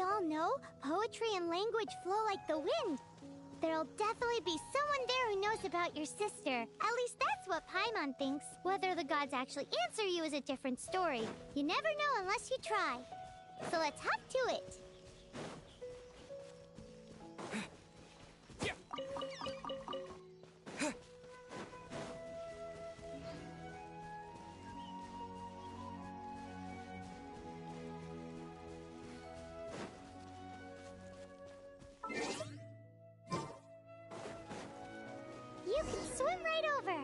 all know, poetry and language flow like the wind. There'll definitely be someone there who knows about your sister. At least that's what Paimon thinks. Whether the gods actually answer you is a different story. You never know unless you try. So let's hop to it. You can swim right over.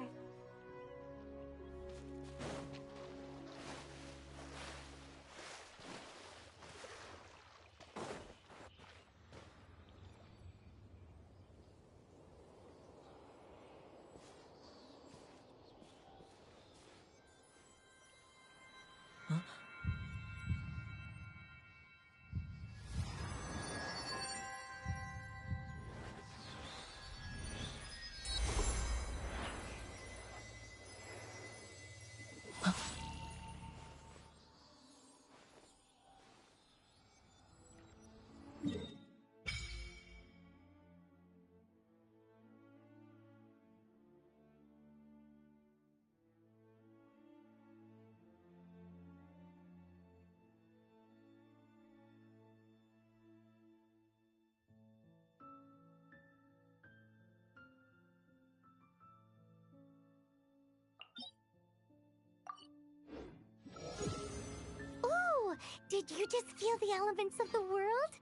Did you just feel the elements of the world?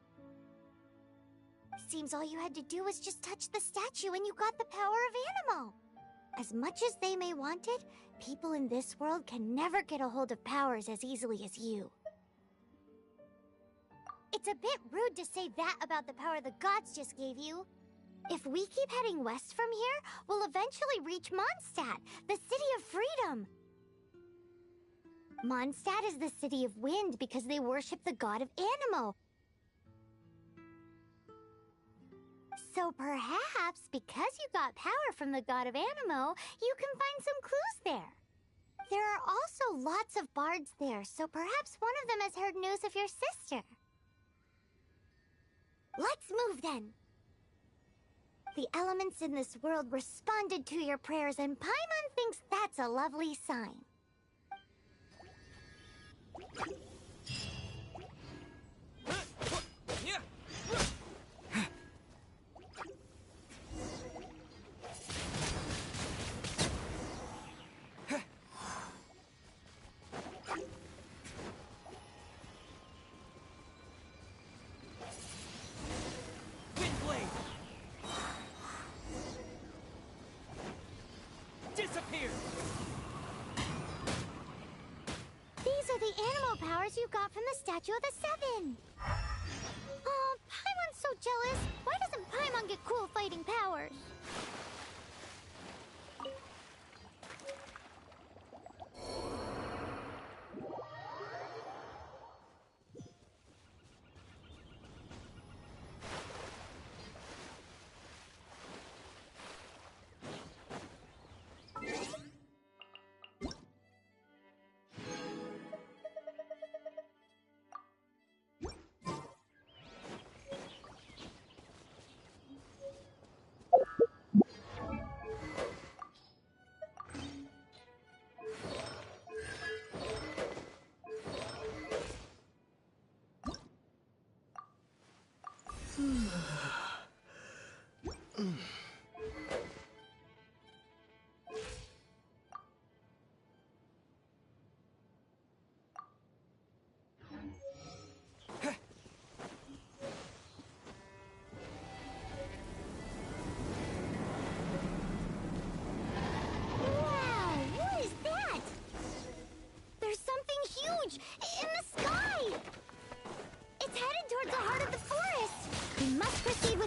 Seems all you had to do was just touch the statue and you got the power of Animo. As much as they may want it, people in this world can never get a hold of powers as easily as you. It's a bit rude to say that about the power the gods just gave you. If we keep heading west from here, we'll eventually reach Mondstadt, the city of freedom. Mondstadt is the city of wind because they worship the god of Animo. So perhaps, because you got power from the god of Animo, you can find some clues there. There are also lots of bards there, so perhaps one of them has heard news of your sister. Let's move then. The elements in this world responded to your prayers, and Paimon thinks that's a lovely sign. These are the animal powers you got from the Statue of the Seven. Oh, Paimon's so jealous. Why doesn't Paimon get cool fighting powers?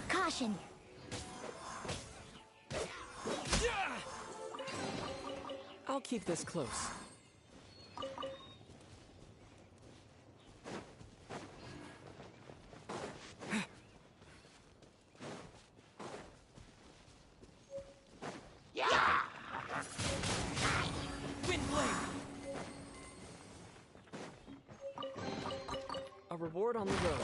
Caution. I'll keep this close. A reward on the road.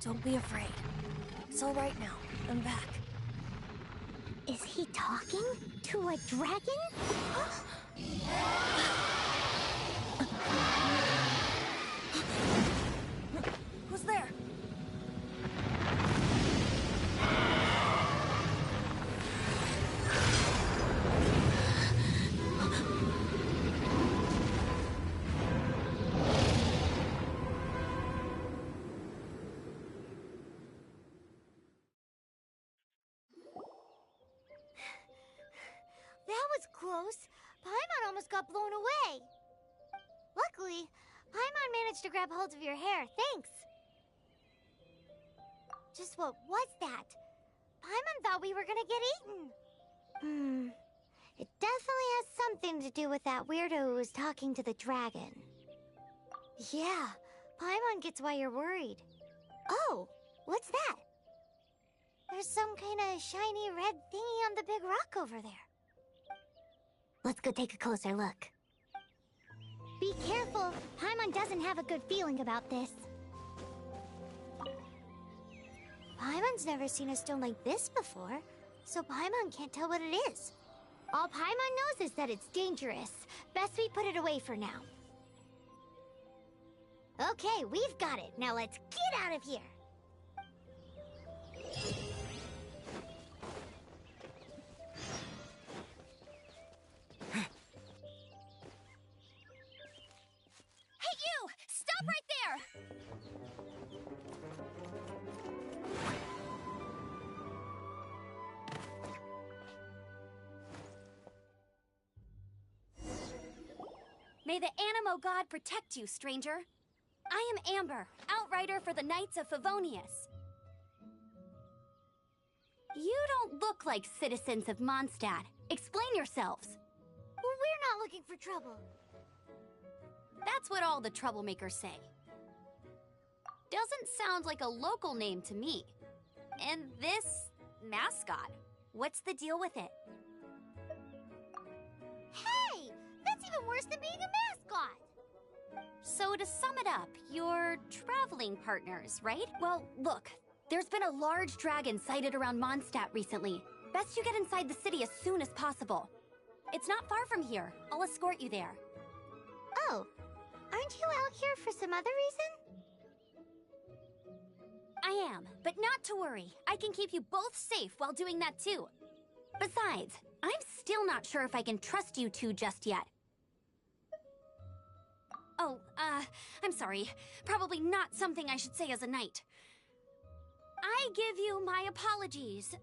Don't be afraid. It's all right now. I'm back. Is he talking to a dragon? Who's there? That was close. Paimon almost got blown away. Luckily, Paimon managed to grab hold of your hair. Thanks. Just what was that? Paimon thought we were gonna get eaten. It definitely has something to do with that weirdo who was talking to the dragon. Yeah, Paimon gets why you're worried. Oh, what's that? There's some kind of shiny red thingy on the big rock over there. Let's go take a closer look. Be careful. Paimon doesn't have a good feeling about this. Paimon's never seen a stone like this before, so Paimon can't tell what it is. All Paimon knows is that it's dangerous. Best we put it away for now. Okay, we've got it. Now let's get out of here. Hey, you! Stop right there! May the Animo God protect you, stranger. I am Amber, outrider for the Knights of Favonius. You don't look like citizens of Mondstadt. Explain yourselves. Well, we're not looking for trouble. That's what all the troublemakers say. Doesn't sound like a local name to me. And this mascot, what's the deal with it? Hey! That's even worse than being a mascot! So to sum it up, you're traveling partners, right? Well, look, there's been a large dragon sighted around Mondstadt recently. Best you get inside the city as soon as possible. It's not far from here. I'll escort you there. Oh, aren't you out here for some other reason? I am, but not to worry. I can keep you both safe while doing that too. Besides, I'm still not sure if I can trust you two just yet. Oh, I'm sorry. Probably not something I should say as a knight. I give you my apologies,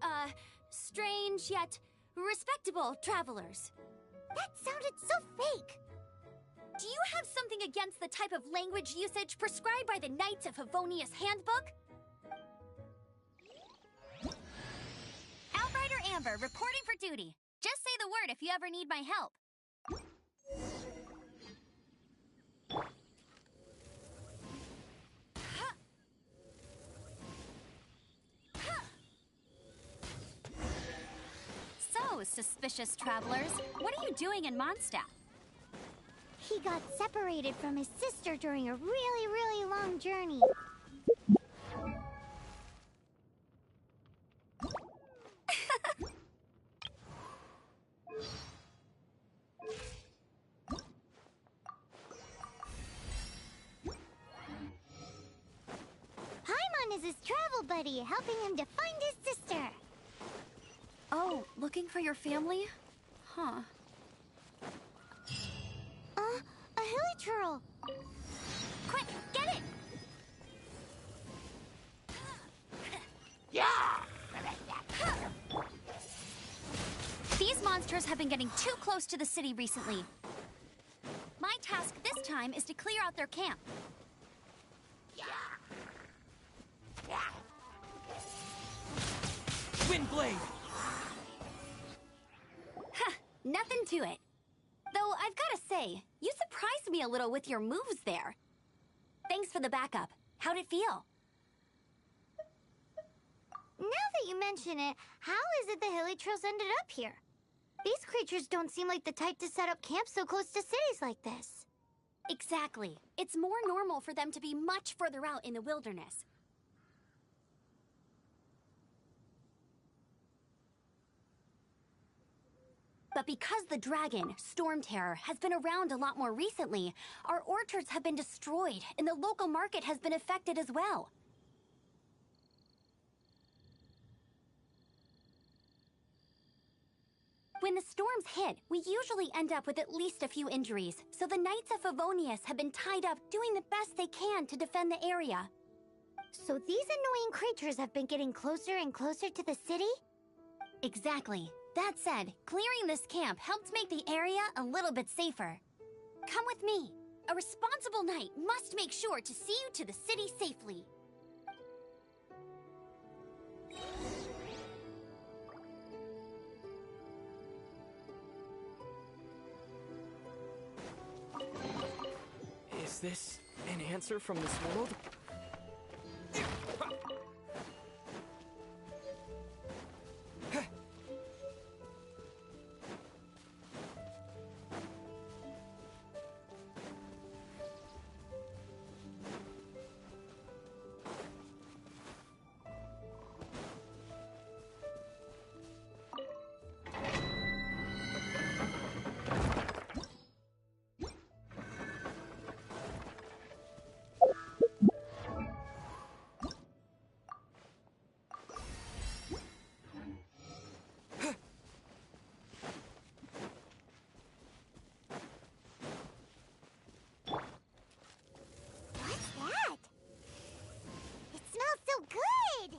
strange yet respectable travelers. That sounded so fake! Do you have something against the type of language usage prescribed by the Knights of Favonius Handbook? Outrider Amber, reporting for duty. Just say the word if you ever need my help. So, suspicious travelers, what are you doing in Mondstadt? He got separated from his sister during a really long journey. Paimon is his travel buddy, helping him to find his sister. Oh, looking for your family? Huh. A hilichurl. Quick, get it! These monsters have been getting too close to the city recently. My task this time is to clear out their camp. Windblade! Huh, nothing to it. Though I've gotta say, you surprised me a little with your moves there. Thanks for the backup. How'd it feel? Now that you mention it, how is it the hilichurls ended up here? These creatures don't seem like the type to set up camp so close to cities like this. Exactly. It's more normal for them to be much further out in the wilderness. But because the dragon, Storm Terror, has been around a lot more recently, our orchards have been destroyed, and the local market has been affected as well. When the storms hit, we usually end up with at least a few injuries, so the Knights of Favonius have been tied up doing the best they can to defend the area. So these annoying creatures have been getting closer and closer to the city? Exactly. That said, clearing this camp helped make the area a little bit safer. Come with me. A responsible knight must make sure to see you to the city safely. Is this an answer from this world? What's that? It smells so good!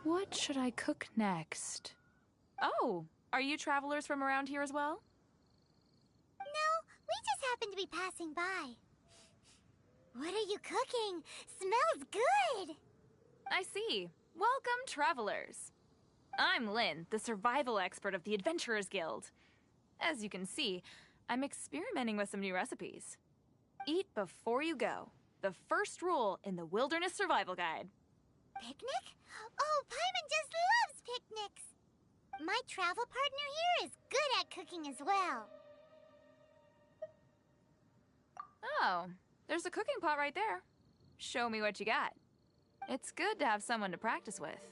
What should I cook next? Oh, are you travelers from around here as well? No, we just happened to be passing by. What are you cooking? Smells good! I see. Welcome, travelers. I'm Lynn, the survival expert of the Adventurers Guild. As you can see, I'm experimenting with some new recipes. Eat before you go. The first rule in the Wilderness Survival Guide. Picnic? Oh, Paimon just loves picnics! My travel partner here is good at cooking as well. Oh, there's a cooking pot right there. Show me what you got. It's good to have someone to practice with.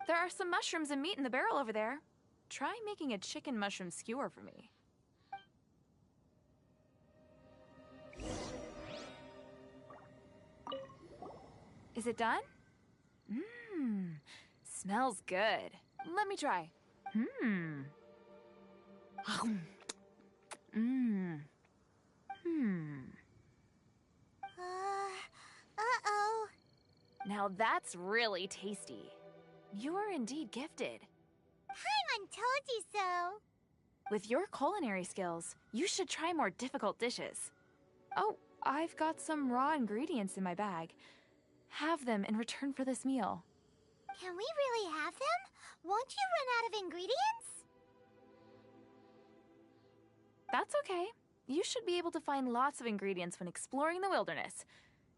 There are some mushrooms and meat in the barrel over there. Try making a chicken mushroom skewer for me. Is it done? Mmm, smells good. Let me try. Mmm. Mmm. Uh-oh. Now that's really tasty. You are indeed gifted. Paimon told you so. With your culinary skills, you should try more difficult dishes. Oh, I've got some raw ingredients in my bag. Have them in return for this meal. Can we really have them? Won't you run out of ingredients? That's okay. You should be able to find lots of ingredients when exploring the wilderness.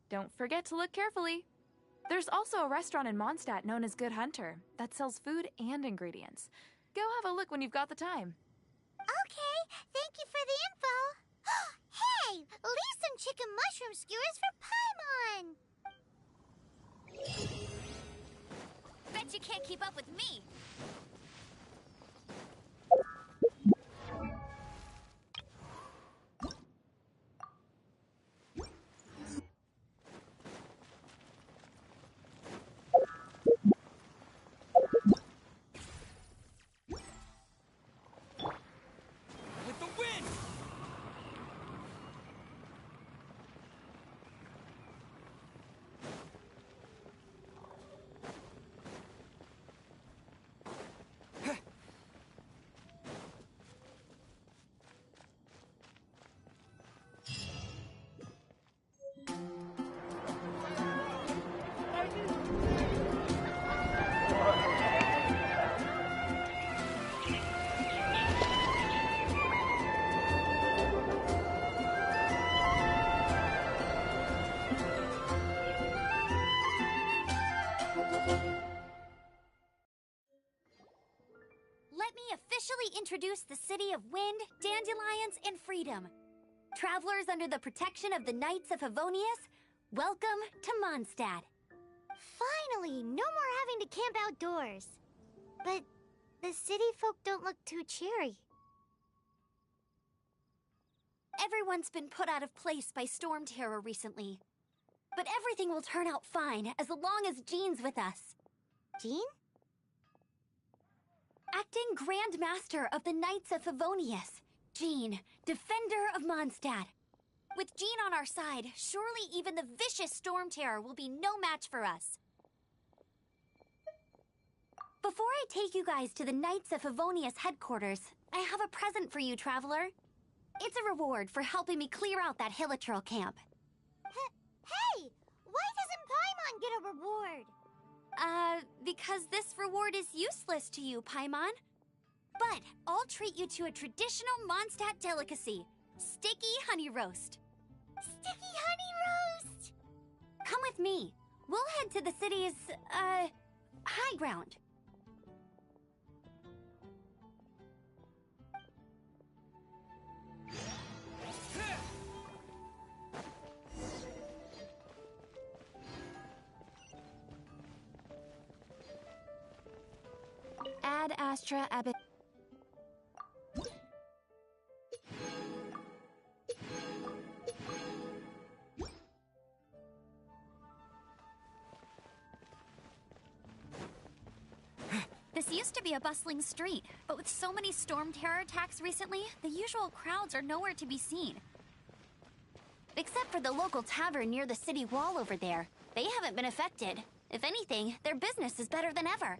Don't forget to look carefully. There's also a restaurant in Mondstadt known as Good Hunter that sells food and ingredients. Go have a look when you've got the time. Okay, thank you for the info. Hey, leave some chicken mushroom skewers for Paimon. Bet you can't keep up with me! introduce the city of wind, dandelions, and freedom. Travelers under the protection of the Knights of Favonius, welcome to Mondstadt. Finally, no more having to camp outdoors. But the city folk don't look too cheery. Everyone's been put out of place by storm terror recently. But everything will turn out fine as long as Jean's with us. Jean? Acting Grand Master of the Knights of Favonius, Jean, Defender of Mondstadt. With Jean on our side, surely even the vicious storm terror will be no match for us. Before I take you guys to the Knights of Favonius headquarters, I have a present for you, Traveler. It's a reward for helping me clear out that Hilichurl camp. Hey! Why doesn't Paimon get a reward? Because this reward is useless to you, Paimon. But I'll treat you to a traditional Mondstadt delicacy, sticky honey roast. Sticky honey roast! Come with me. We'll head to the city's, high ground. Ad Astra Abbot. This used to be a bustling street, but with so many storm terror attacks recently, the usual crowds are nowhere to be seen. Except for the local tavern near the city wall over there. They haven't been affected. If anything, their business is better than ever.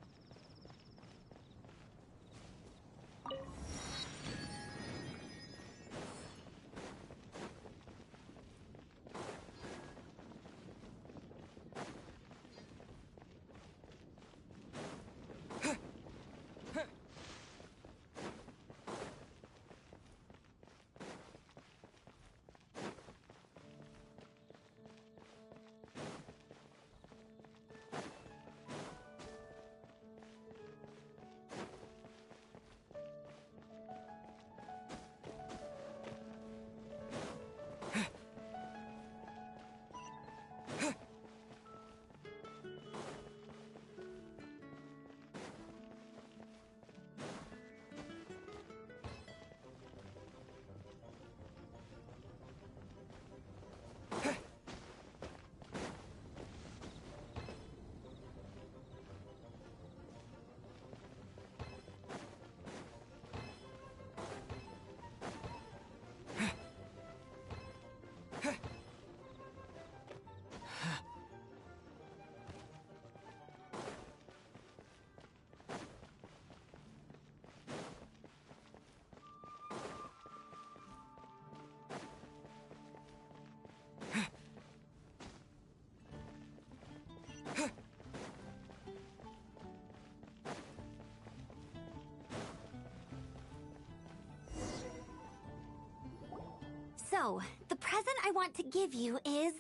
So, the present I want to give you is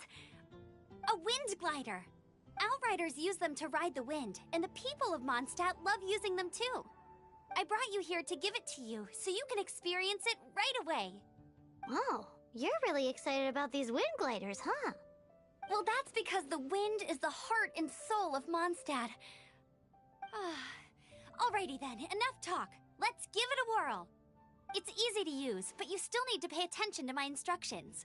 a wind glider. Outriders use them to ride the wind, and the people of Mondstadt love using them too. I brought you here to give it to you, so you can experience it right away. Oh, you're really excited about these wind gliders, huh? Well, that's because the wind is the heart and soul of Mondstadt. Alrighty then, enough talk. Let's give it a whirl. It's easy to use, but you still need to pay attention to my instructions.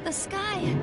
The sky.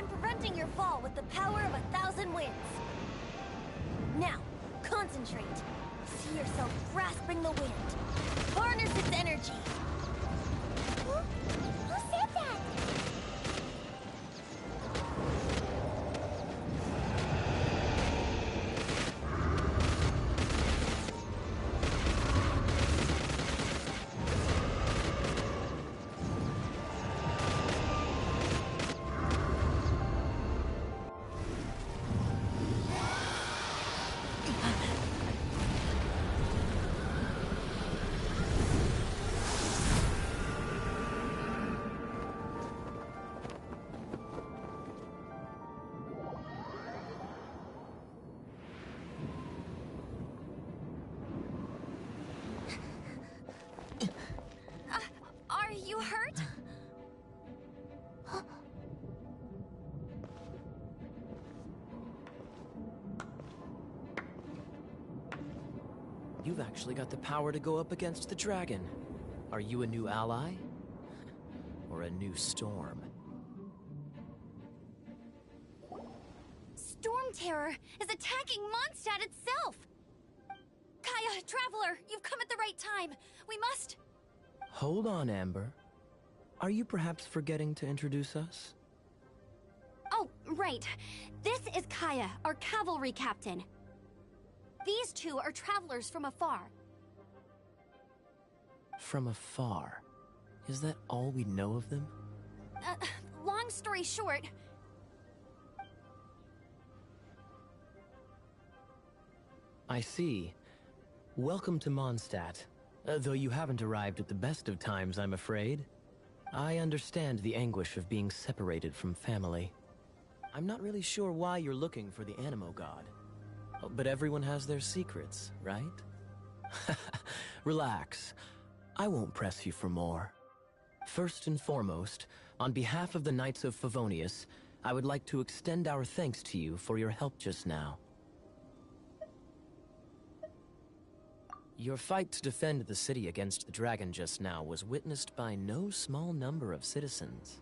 I'm preventing your fall with the power of 1,000 winds. Now, concentrate. See yourself grasping the wind. Harness its energy. Who said that? Are you hurt? You've actually got the power to go up against the dragon. Are you a new ally? Or a new storm? Storm Terror is attacking Mondstadt itself! Kaya, Traveler, you've come at the right time. We must... Hold on, Amber. Are you perhaps forgetting to introduce us? Oh, right. This is Kaya, our cavalry captain. These two are travelers from afar. From afar? Is that all we know of them? Long story short... I see. Welcome to Mondstadt. Though you haven't arrived at the best of times, I'm afraid. I understand the anguish of being separated from family. I'm not really sure why you're looking for the Animo God. But everyone has their secrets, right? Relax. I won't press you for more. First and foremost, on behalf of the Knights of Favonius, I would like to extend our thanks to you for your help just now. Your fight to defend the city against the dragon just now was witnessed by no small number of citizens.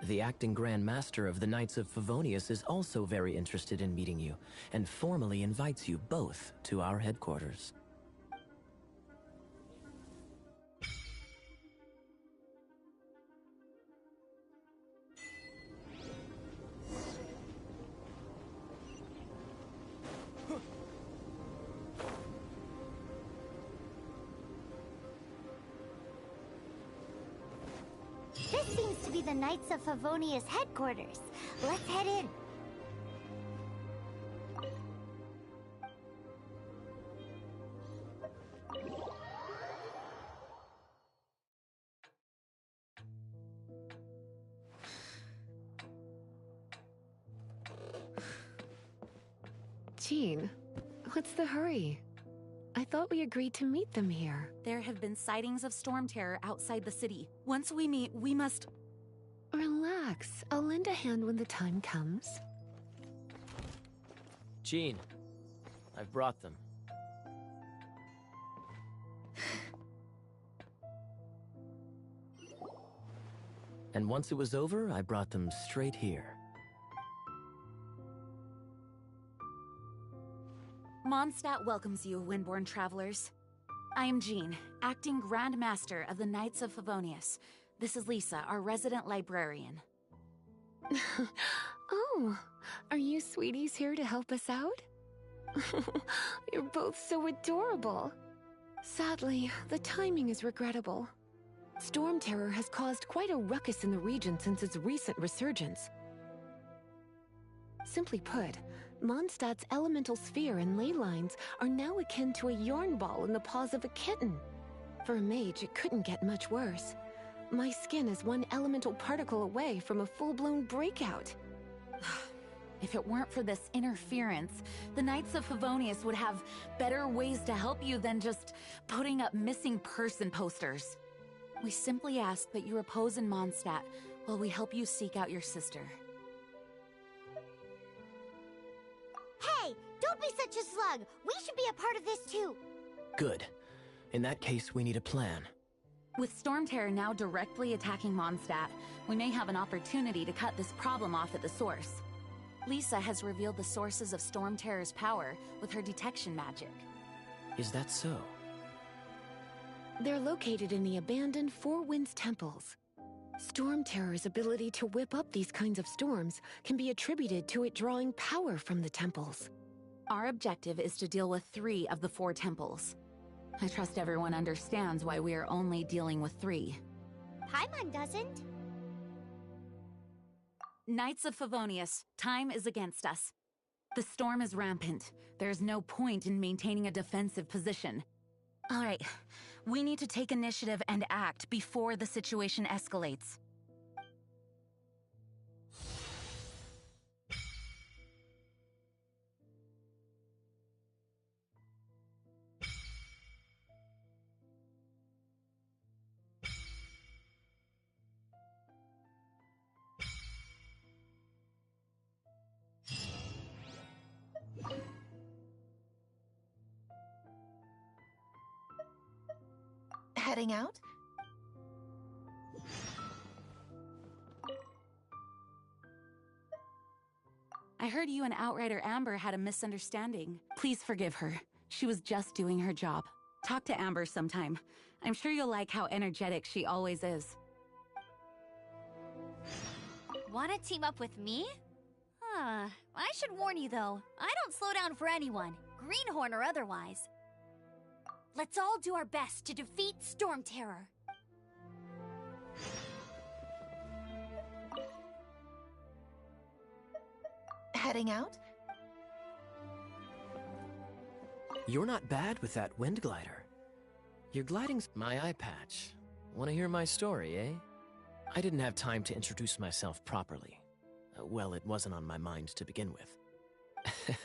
The acting Grand Master of the Knights of Favonius is also very interested in meeting you, and formally invites you both to our headquarters. This seems to be the Knights of Favonius headquarters. Let's head in. Jean, what's the hurry? I thought we agreed to meet them here. There have been sightings of storm terror outside the city. Once we meet, we must... Relax. I'll lend a hand when the time comes. Jean, I've brought them. And once it was over, I brought them straight here. Mondstadt welcomes you, Windborn travelers. I am Jean, acting Grand Master of the Knights of Favonius. This is Lisa, our resident librarian. Oh, are you sweeties here to help us out? You're both so adorable. Sadly, the timing is regrettable. Storm Terror has caused quite a ruckus in the region since its recent resurgence. Simply put, Mondstadt's elemental sphere and ley lines are now akin to a yarn ball in the paws of a kitten. For a mage, it couldn't get much worse. My skin is one elemental particle away from a full-blown breakout. If it weren't for this interference, the Knights of Favonius would have better ways to help you than just putting up missing person posters. We simply ask that you repose in Mondstadt while we help you seek out your sister. Hey, don't be such a slug. We should be a part of this too. Good. In that case, we need a plan. With Storm Terror now directly attacking Mondstadt, we may have an opportunity to cut this problem off at the source. Lisa has revealed the sources of Storm Terror's power with her detection magic. Is that so? They're located in the abandoned Four Winds temples. Storm Terror's ability to whip up these kinds of storms can be attributed to it drawing power from the temples. Our objective is to deal with 3 of the 4 temples. I trust everyone understands why we are only dealing with 3. Paimon doesn't. Knights of Favonius, time is against us. The storm is rampant. There's no point in maintaining a defensive position. All right, we need to take initiative and act before the situation escalates. Heading out? I heard you and Outrider Amber had a misunderstanding. Please forgive her. She was just doing her job. Talk to Amber sometime. I'm sure you'll like how energetic she always is. Wanna team up with me? I should warn you though, I don't slow down for anyone, Greenhorn or otherwise. Let's all do our best to defeat Storm Terror. Heading out? You're not bad with that wind glider. Your gliding's my eye patch. Want to hear my story, eh? I didn't have time to introduce myself properly. Well, it wasn't on my mind to begin with.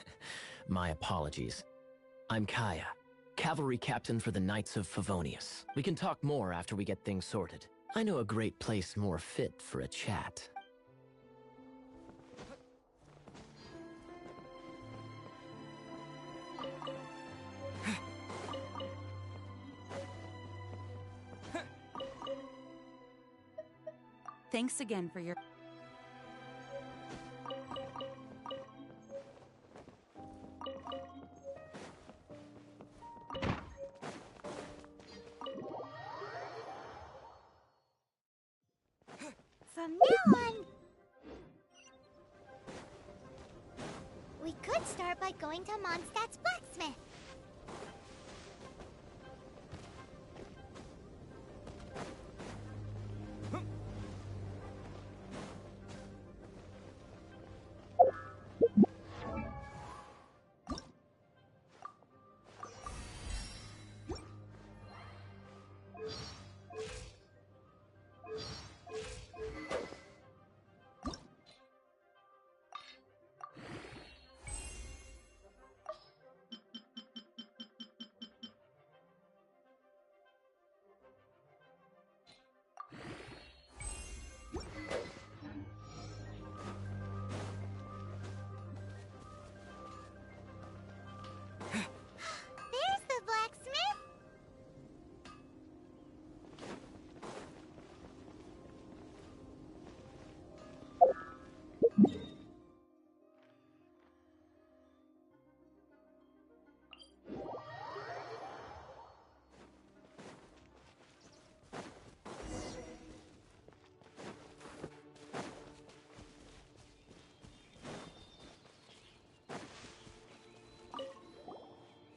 My apologies. I'm Kaya, cavalry captain for the Knights of Favonius. We can talk more after we get things sorted. I know a great place more fit for a chat. Thanks again for your... From now on, we could start by going to Mondstadt's blacksmith. There's the blacksmith!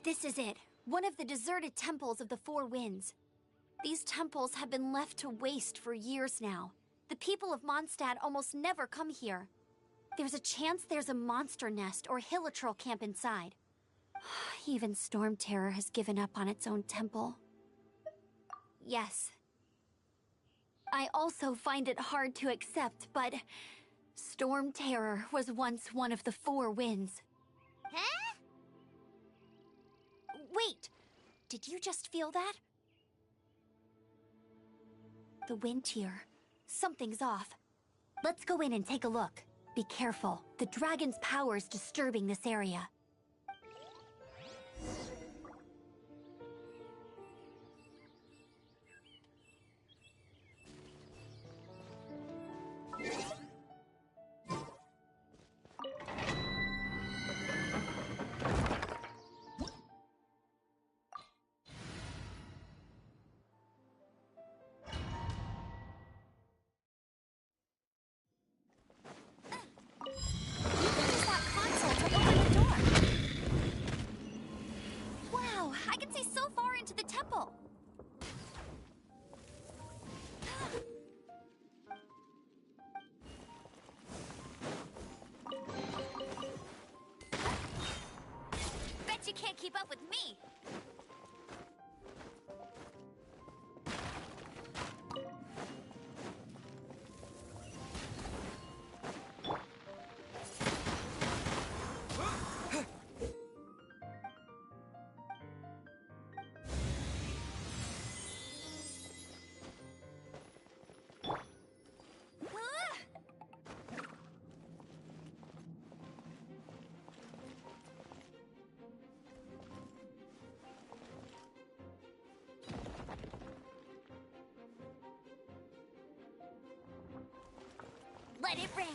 This is it, one of the deserted temples of the Four Winds. These temples have been left to waste for years now. The people of Mondstadt almost never come here. There's a chance there's a monster nest or Hilitrol camp inside. Even Storm Terror has given up on its own temple. Yes. I also find it hard to accept, but Storm Terror was once one of the Four Winds. Huh? Wait! Did you just feel that? The wind here. Something's off. Let's go in and take a look. Be careful. The dragon's power is disturbing this area. Let it rain.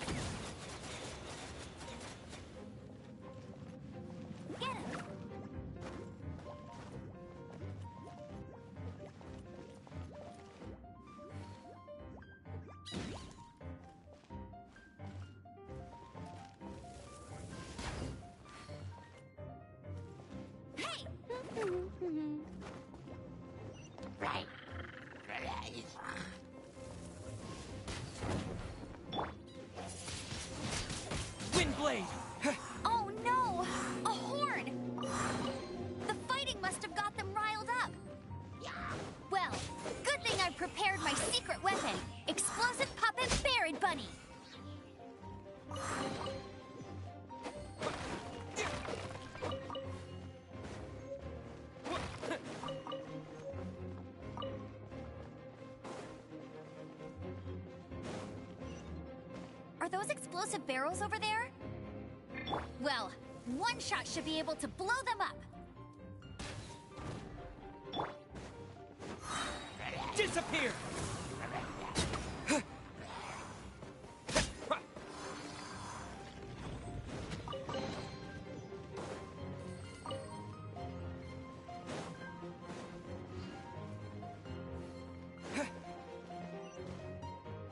Get him. Hey! Windblade! Oh no! A horn! The fighting must have got them riled up. Well, good thing I prepared my secret weapon, explosive puppet Barrett Bunny. Are those explosive barrels over there? Well, one shot should be able to blow them up. Disappear!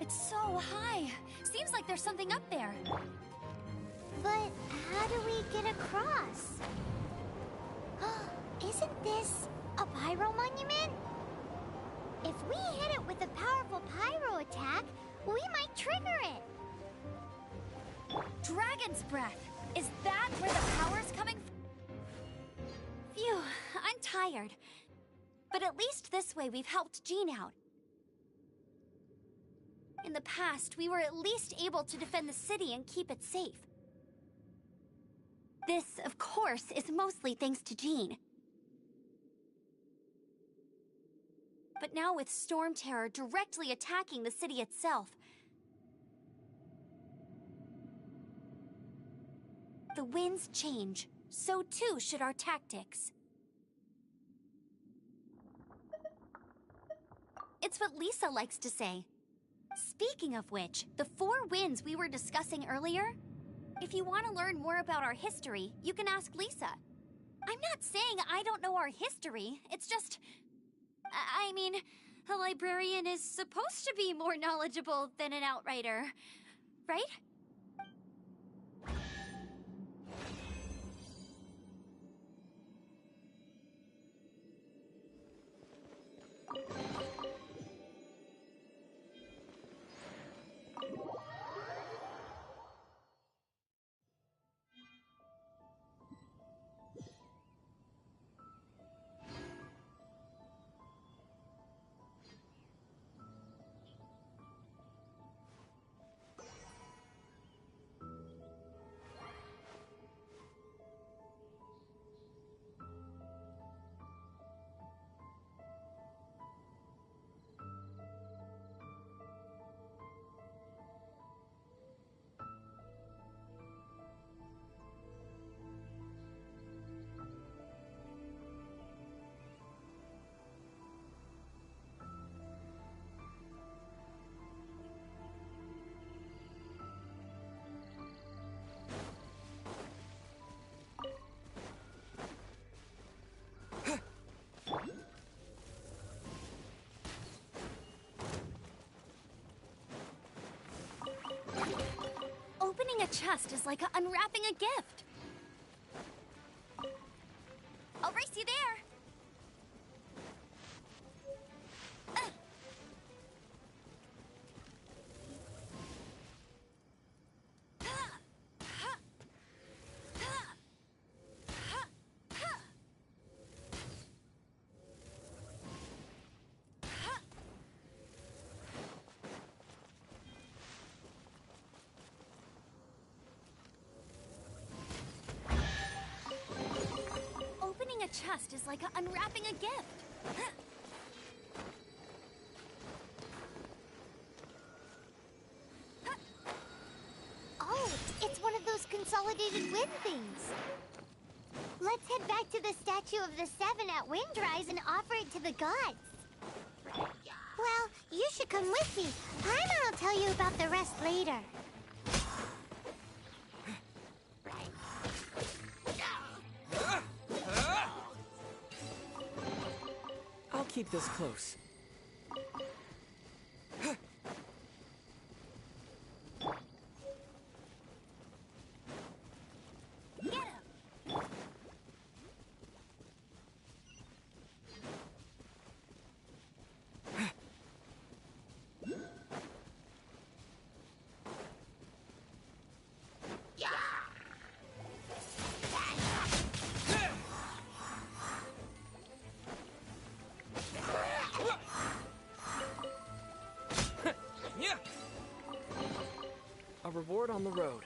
It's so high. Seems like there's something up there. But how do we get across? Isn't this a pyro monument? If we hit it with a powerful pyro attack, we might trigger it. Dragon's breath. Is that where the power's coming from? Phew, I'm tired. But at least this way we've helped Jean out. In the past, we were at least able to defend the city and keep it safe. This, of course, is mostly thanks to Jean. But now with Storm Terror directly attacking the city itself, the winds change, so too should our tactics. It's what Lisa likes to say. Speaking of which, the 4 winds we were discussing earlier, if you want to learn more about our history, you can ask Lisa. I'm not saying I don't know our history, it's just... I mean, a librarian is supposed to be more knowledgeable than an outrider, right? Opening a chest is like unwrapping a gift. I'll race you there. A chest is like unwrapping a gift. Oh, it's one of those consolidated wind things. Let's head back to the statue of the 7 at Windrise and offer it to the gods. Well, you should come with me. Paimon will tell you about the rest later. keep this close. A reward on the road.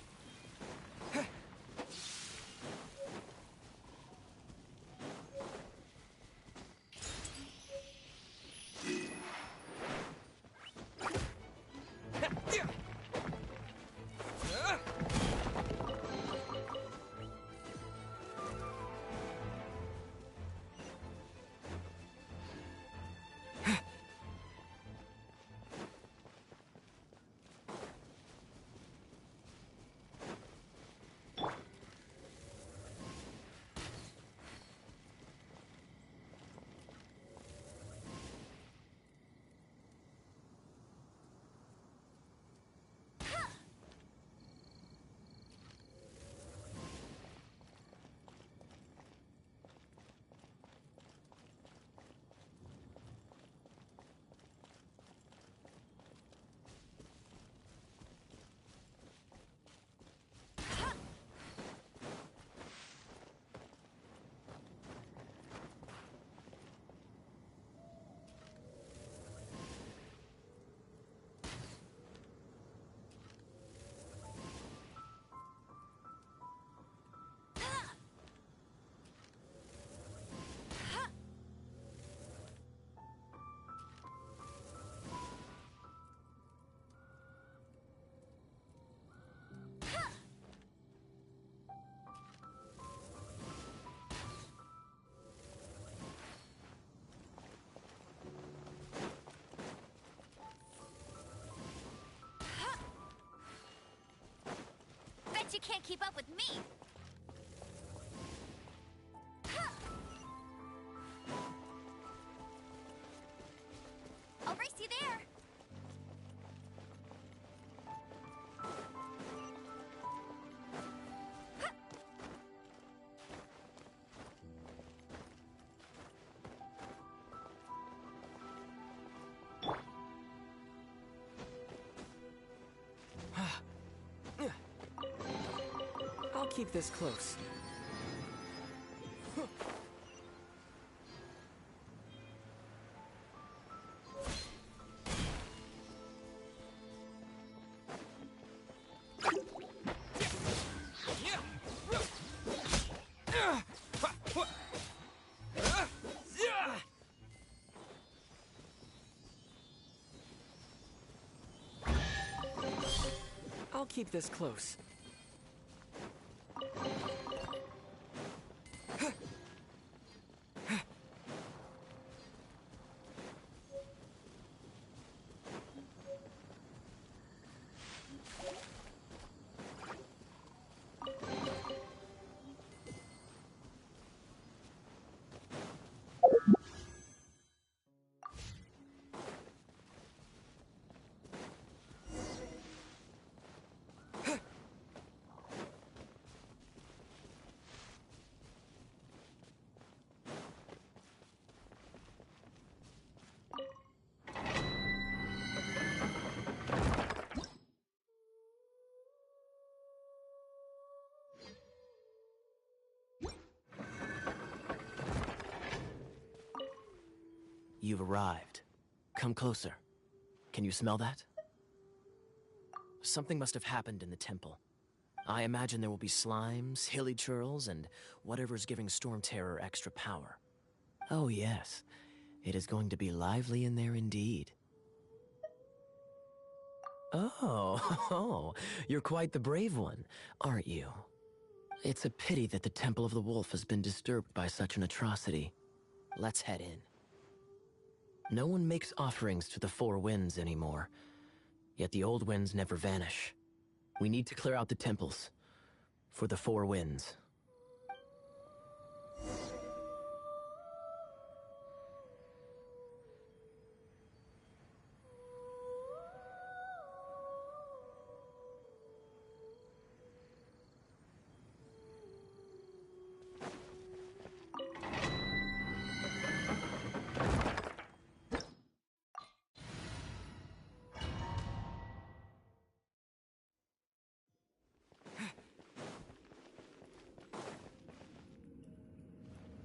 Bet you can't keep up with me! I'll race you there! I'll keep this close. I'll keep this close. You've arrived. Come closer. Can you smell that? Something must have happened in the temple. I imagine there will be slimes, hilly churls, and whatever's giving Storm Terror extra power. Oh yes, it is going to be lively in there indeed. Oh, you're quite the brave one, aren't you? It's a pity that the Temple of the Wolf has been disturbed by such an atrocity. Let's head in. No one makes offerings to the Four Winds anymore, yet the old winds never vanish. We need to clear out the temples for the Four Winds.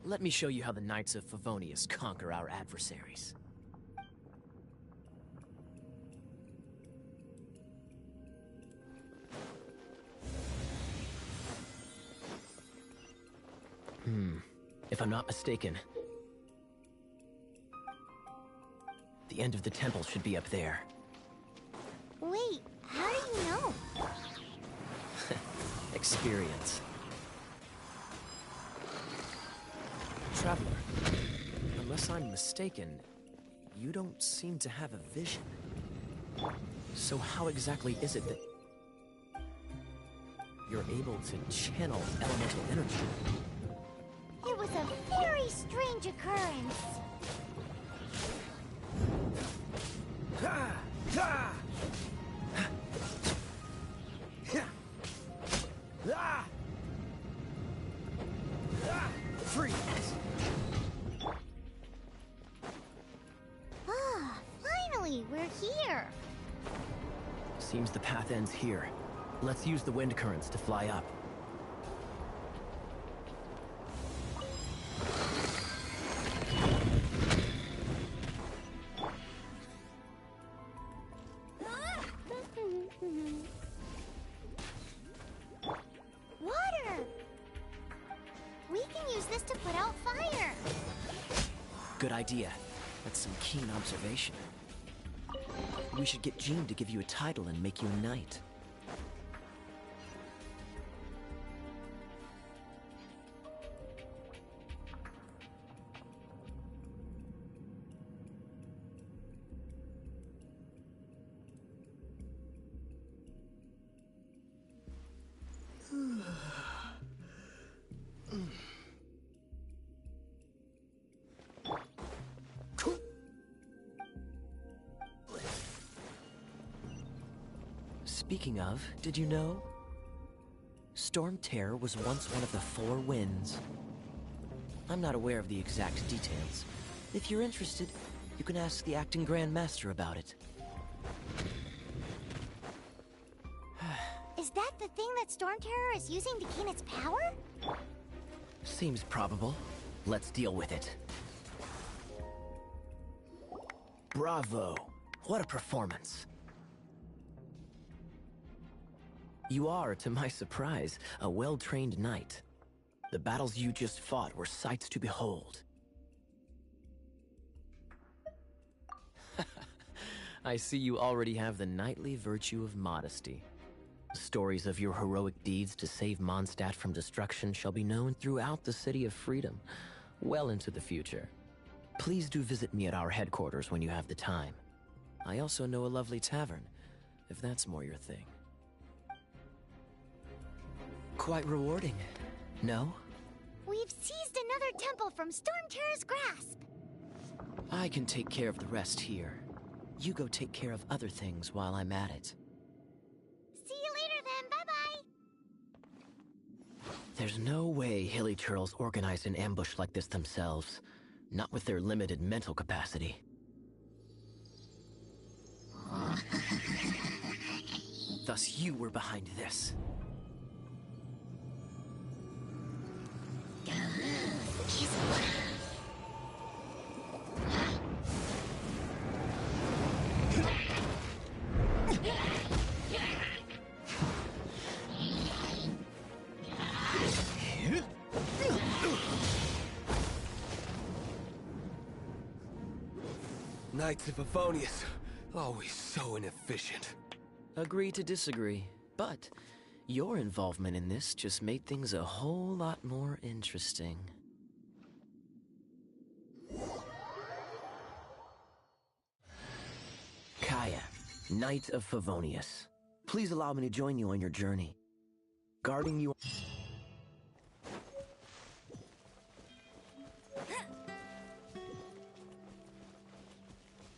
Let me show you how the Knights of Favonius conquer our adversaries. If I'm not mistaken, the end of the temple should be up there. Wait, how do you know? Experience. Traveler, unless I'm mistaken, you don't seem to have a vision. So how exactly is it that you're able to channel elemental energy? It was a very strange occurrence. Freeze! Ah, finally, we're here. Seems the path ends here. Let's use the wind currents to fly up. Water! We can use this to put out fire. Good idea. That's some keen observation. We should get Jean to give you a title and make you a knight. Speaking of, did you know? Storm Terror was once one of the Four Winds. I'm not aware of the exact details. If you're interested, you can ask the acting Grand Master about it. Is that the thing that Storm Terror is using to gain its power? Seems probable. Let's deal with it. Bravo! What a performance! You are, to my surprise, a well-trained knight. The battles you just fought were sights to behold. I see you already have the knightly virtue of modesty. Stories of your heroic deeds to save Mondstadt from destruction shall be known throughout the City of Freedom, well into the future. Please do visit me at our headquarters when you have the time. I also know a lovely tavern, if that's more your thing. Quite rewarding, no? We've seized another temple from Storm Terror's grasp. I can take care of the rest here. You go take care of other things while I'm at it. See you later then, bye-bye. There's no way Hilly Turtles organized an ambush like this themselves. Not with their limited mental capacity. Thus you were behind this. Knights of Favonius, always so inefficient. Agree to disagree, but your involvement in this just made things a whole lot more interesting. Kaya, Knight of Favonius. Please allow me to join you on your journey. Guarding you...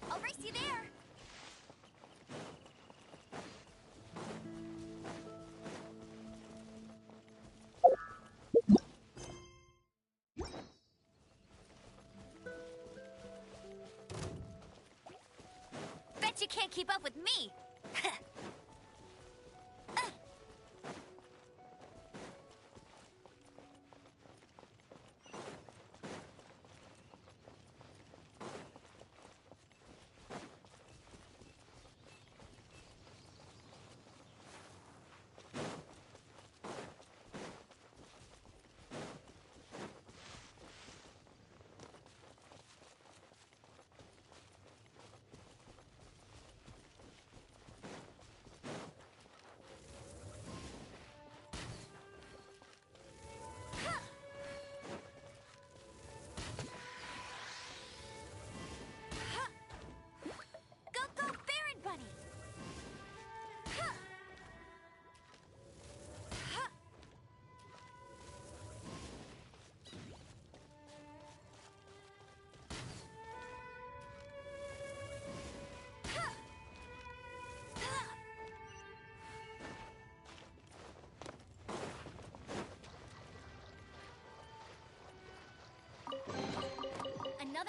I'll race you there! Bet you can't keep up with me!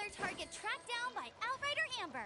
target tracked down by Outrider Amber.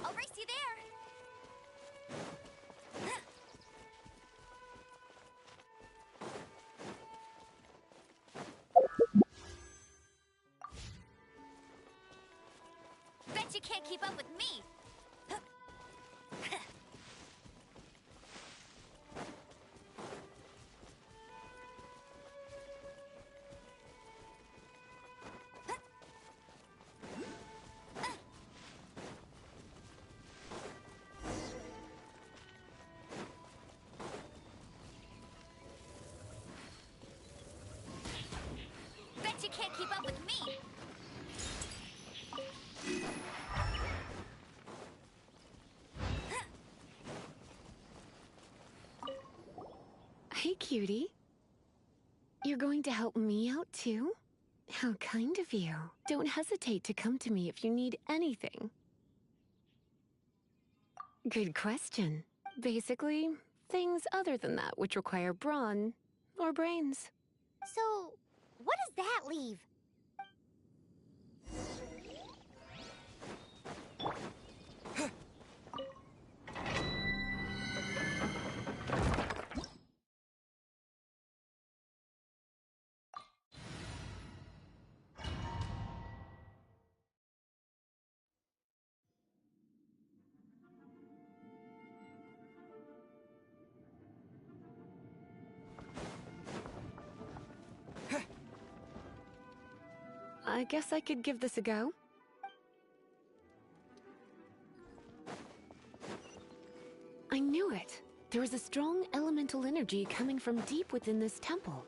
I'll race you there. Bet you can't keep up with me. Bet you can't keep up with me. Hey, cutie. You're going to help me out, too? How kind of you. Don't hesitate to come to me if you need anything. Good question. Basically, things other than that which require brawn or brains. So, what does that leave? I guess I could give this a go. I knew it. There is a strong elemental energy coming from deep within this temple.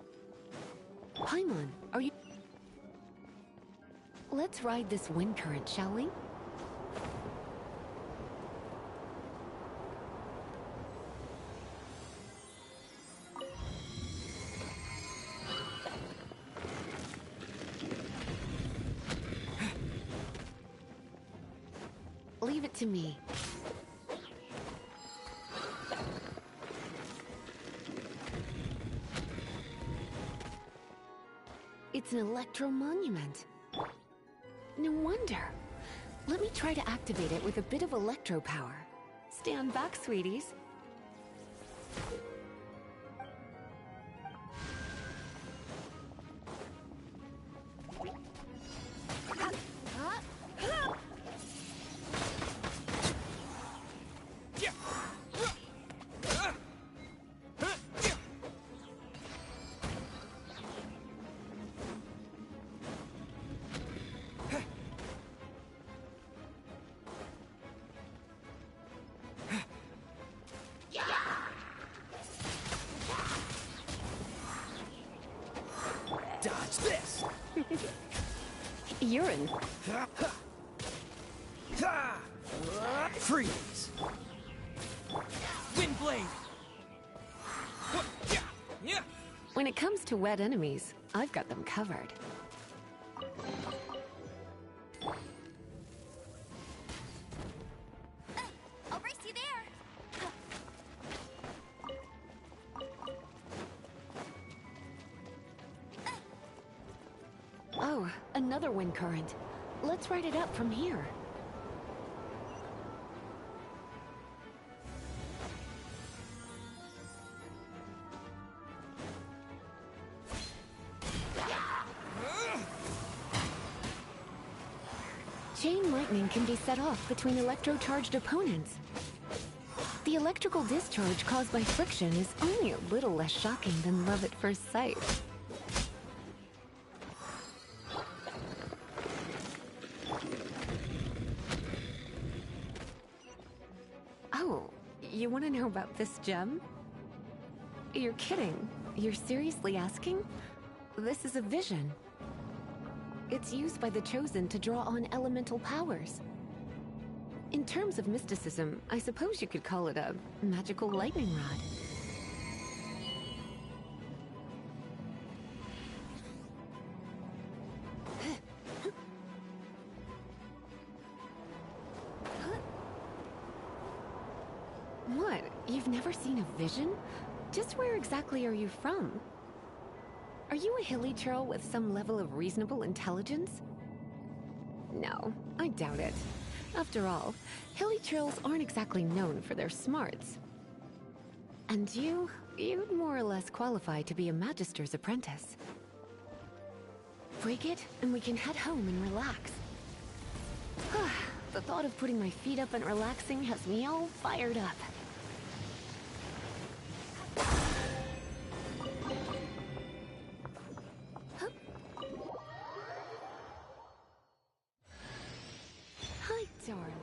Paimon, are you... Let's ride this wind current, shall we? Leave it to me. It's an electro monument. No wonder. Let me try to activate it with a bit of electro power. Stand back, sweeties. Dodge this! Urine. Freeze! Windblade! When it comes to wet enemies, I've got them covered. I'll race you there. Oh, another wind current. Let's ride it up from here. Chain lightning can be set off between electro-charged opponents. The electrical discharge caused by friction is only a little less shocking than love at first sight. you want to know about this gem? You're kidding. You're seriously asking? This is a vision. It's used by the Chosen to draw on elemental powers. In terms of mysticism, I suppose you could call it a magical lightning rod. What? You've never seen a vision? Just where exactly are you from? Are you a hilly churl with some level of reasonable intelligence? No, I doubt it. After all, hilly churls aren't exactly known for their smarts. And you'd more or less qualify to be a Magister's apprentice. Break it, and we can head home and relax. The thought of putting my feet up and relaxing has me all fired up. Hi, darling.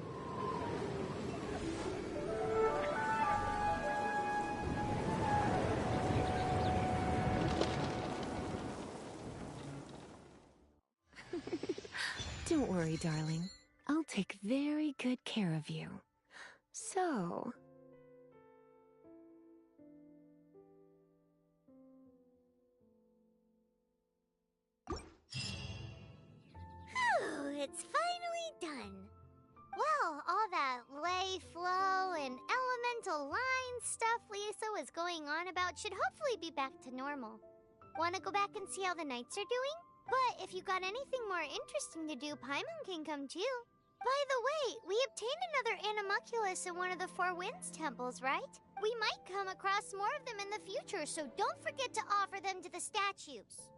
Don't worry, darling. I'll take very good care of you. So... Whew, it's finally done. Well, all that lay flow and elemental line stuff Lisa was going on about should hopefully be back to normal. Want to go back and see how the knights are doing? But if you got anything more interesting to do, Paimon can come too. By the way, we obtained another animalculus in one of the Four Winds temples, right? We might come across more of them in the future, so don't forget to offer them to the statues.